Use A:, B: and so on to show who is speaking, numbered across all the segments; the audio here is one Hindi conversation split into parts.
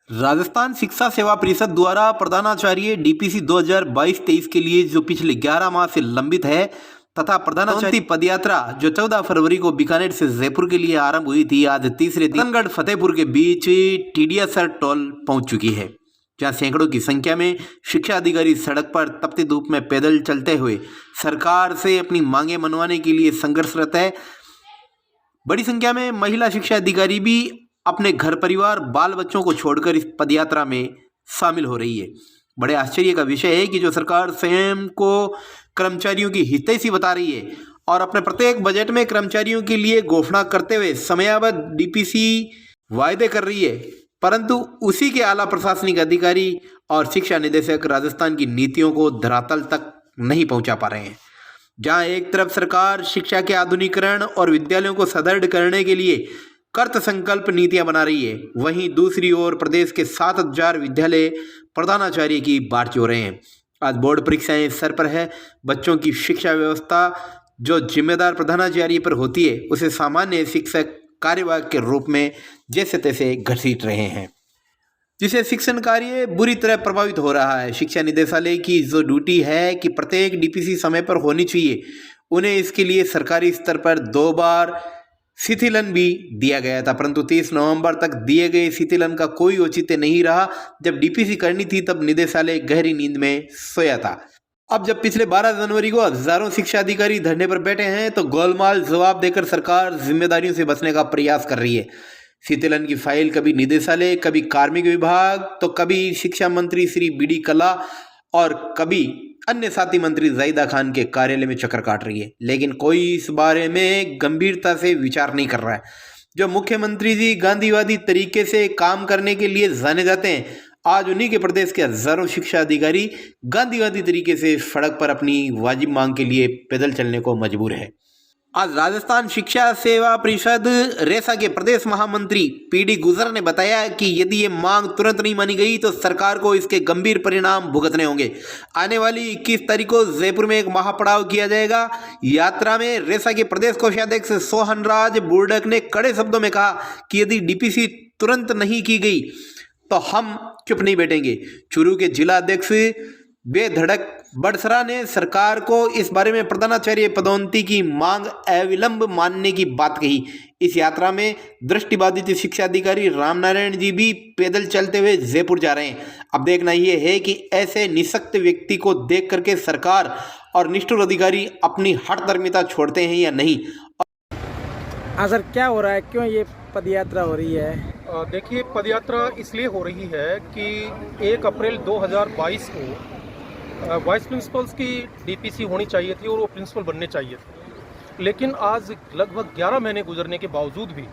A: राजस्थान शिक्षा सेवा परिषद द्वारा प्रधानाचार्य डीपीसी 2022-23 के लिए जो पिछले 11 माह से लंबित है तथा प्रधानाचार्य पदयात्रा जो 14 फरवरी को बीकानेर से जयपुर के लिए आरंभ हुई थी, आज तीसरे दिन रतनगढ़ फतेहपुर के बीच टीडियासर टोल पहुंच चुकी है, जहां सैकड़ों की संख्या में शिक्षा अधिकारी सड़क पर तपती धूप में पैदल चलते हुए सरकार से अपनी मांगे मनवाने के लिए संघर्षरत है। बड़ी संख्या में महिला शिक्षा अधिकारी भी अपने घर परिवार बाल बच्चों को छोड़कर इस पदयात्रा में शामिल हो रही है। बड़े आश्चर्य का विषय है कि जो सरकार स्वयं को कर्मचारियों की हितैषी बता रही है और अपने प्रत्येक बजट में कर्मचारियों के लिए घोषणा करते हुए समयावधि डीपीसी वायदे कर रही है, परंतु उसी के आला प्रशासनिक अधिकारी और शिक्षा निदेशक राजस्थान की नीतियों को धरातल तक नहीं पहुंचा पा रहे हैं। जहां एक तरफ सरकार शिक्षा के आधुनिकीकरण और विद्यालयों को सुदृढ़ करने के लिए कृत संकल्प नीतियां बना रही है, वहीं दूसरी ओर प्रदेश के 7,000 विद्यालय प्रधानाचार्य की बाट जोड़ रहे हैं। आज बोर्ड परीक्षाएं सर पर है। बच्चों की शिक्षा व्यवस्था जो जिम्मेदार प्रधानाचार्य पर होती है, उसे सामान्य शिक्षक कार्यवाहक के रूप में जैसे तैसे घसीट रहे हैं, जिससे शिक्षण कार्य बुरी तरह प्रभावित हो रहा है। शिक्षा निदेशालय की जो ड्यूटी है कि प्रत्येक डीपीसी समय पर होनी चाहिए, उन्हें इसके लिए सरकारी स्तर पर 2 बार शिथिलन भी दिया गया था, परंतु 30 नवंबर तक दिए गए शिथिलन का कोई औचित्य नहीं रहा। जब डीपीसी करनी थी तब निदेशालय गहरी नींद में सोया था। अब जब पिछले 12 जनवरी को हजारों शिक्षा अधिकारी धरने पर बैठे हैं तो गोलमाल जवाब देकर सरकार जिम्मेदारियों से बचने का प्रयास कर रही है। शिथिलन की फाइल कभी निदेशालय, कभी कार्मिक विभाग, तो कभी शिक्षा मंत्री श्री बीडी कल्ला और कभी अन्य साथी मंत्री जाहिदा खान के कार्यालय में चक्कर काट रही है, लेकिन कोई इस बारे में गंभीरता से विचार नहीं कर रहा है। जो मुख्यमंत्री जी गांधीवादी तरीके से काम करने के लिए जाने जाते हैं, आज उन्हीं के प्रदेश के हजारों शिक्षा अधिकारी गांधीवादी तरीके से सड़क पर अपनी वाजिब मांग के लिए पैदल चलने को मजबूर है। आज राजस्थान शिक्षा सेवा परिषद रेसा के प्रदेश महामंत्री पीडी गुजर ने बताया कि यदि ये मांग तुरंत नहीं मानी गई तो सरकार को इसके गंभीर परिणाम भुगतने होंगे। आने वाली 21 तारीख को जयपुर में एक महापड़ाव किया जाएगा। यात्रा में रेसा के प्रदेश कोषाध्यक्ष सोहनराज बुर्डक ने कड़े शब्दों में कहा कि यदि डीपीसी तुरंत नहीं की गई तो हम चुप नहीं बैठेंगे। चूरू के जिला अध्यक्ष बेधड़क बड़सरा ने सरकार को इस बारे में प्रधानाचार्य पदोन्नति की मांग अविलंब मानने की बात कही। इस यात्रा में दृष्टिबाधित शिक्षा अधिकारी रामनारायण जी भी पैदल चलते हुए जयपुर जा रहे हैं। अब देखना यह है कि ऐसे निःशक्त व्यक्ति को देख करके सरकार और निष्ठुर अधिकारी अपनी हठधर्मिता छोड़ते हैं या नहीं।
B: हाँ सर, क्या हो रहा है, क्यों ये पदयात्रा हो रही है?
C: देखिए, पदयात्रा इसलिए हो रही है कि 1 अप्रैल 2022 को वाइस प्रिंसिपल्स की डीपीसी होनी चाहिए थी और वो प्रिंसिपल बनने चाहिए थे, लेकिन आज लगभग 11 महीने गुजरने के बावजूद भी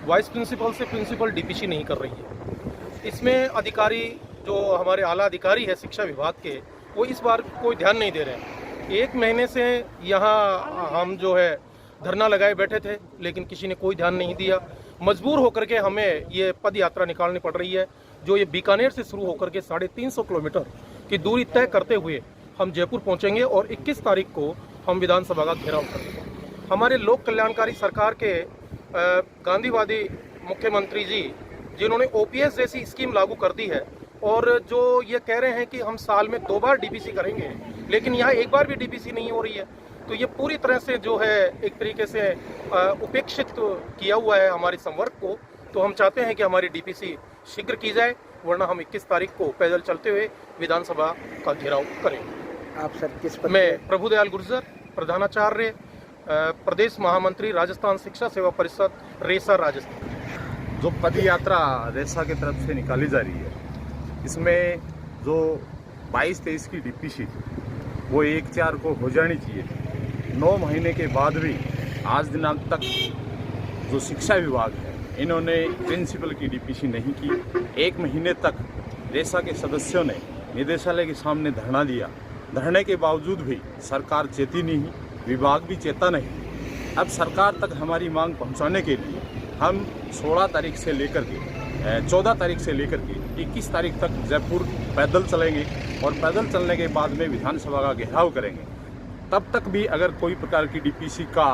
C: वाइस प्रिंसिपल से प्रिंसिपल डीपीसी नहीं कर रही है। इसमें अधिकारी जो हमारे आला अधिकारी है शिक्षा विभाग के, वो इस बार कोई ध्यान नहीं दे रहे हैं। 1 महीने से यहाँ हम जो है धरना लगाए बैठे थे, लेकिन किसी ने कोई ध्यान नहीं दिया। मजबूर होकर के हमें ये पद यात्रा निकालनी पड़ रही है, जो ये बीकानेर से शुरू होकर के 350 किलोमीटर की दूरी तय करते हुए हम जयपुर पहुंचेंगे और 21 तारीख को हम विधानसभा का घेराव करेंगे। हमारे लोक कल्याणकारी सरकार के गांधीवादी मुख्यमंत्री जी, जिन्होंने ओपीएस जैसी स्कीम लागू कर दी है और जो ये कह रहे हैं कि हम साल में 2 बार डीपीसी करेंगे, लेकिन यहाँ 1 बार भी डीपीसी नहीं हो रही है, तो ये पूरी तरह से जो है एक तरीके से उपेक्षित किया हुआ है हमारे संवर्ग को। तो हम चाहते हैं कि हमारी डीपीसी शीघ्र की जाए, वरना हम 21 तारीख को पैदल चलते हुए विधानसभा का घेराव करेंगे।
B: आप सर किस पर?
C: मैं प्रभुदयाल गुर्जर, प्रधानाचार्य, प्रदेश महामंत्री, राजस्थान शिक्षा सेवा परिषद, रेसा, राजस्थान।
D: जो पद यात्रा रेसा की तरफ से निकाली जा रही है, इसमें जो 22-23 की डीपीसी वो 1/4 को हो जानी चाहिए। 9 महीने के बाद भी आज दिनांक तक जो शिक्षा विभाग है, इन्होंने प्रिंसिपल की डीपीसी नहीं की। 1 महीने तक रेसा के सदस्यों ने निदेशालय के सामने धरना दिया। धरने के बावजूद भी सरकार चेती नहीं, विभाग भी चेता नहीं। अब सरकार तक हमारी मांग पहुंचाने के लिए हम 16 तारीख से लेकर के 14 तारीख से लेकर के 21 तारीख तक जयपुर पैदल चलेंगे और पैदल चलने के बाद में विधानसभा का घेराव करेंगे। तब तक भी अगर कोई प्रकार की डीपीसी का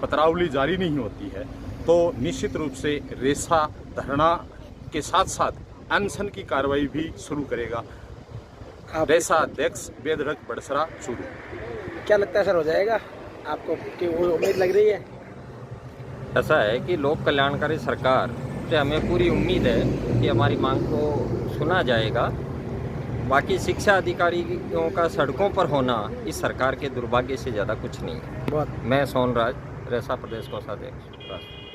D: पत्रावली जारी नहीं होती है तो निश्चित रूप से रेसा धरना के साथ साथ अनशन की कार्रवाई भी शुरू करेगा।
B: आप
D: रेसा अध्यक्ष वेदरथ बड़सरा शुरू।
B: क्या लगता है सर, हो जाएगा आपको कि वो उम्मीद लग रही है?
E: ऐसा है कि लोक कल्याणकारी सरकार से हमें पूरी उम्मीद है कि हमारी मांग को सुना जाएगा। बाकी शिक्षा अधिकारियों का सड़कों पर होना इस सरकार के दुर्भाग्य से ज़्यादा कुछ नहीं है।
B: बहुत
E: मैं सोनराज, रेसा प्रदेश कोषाध्यक्ष।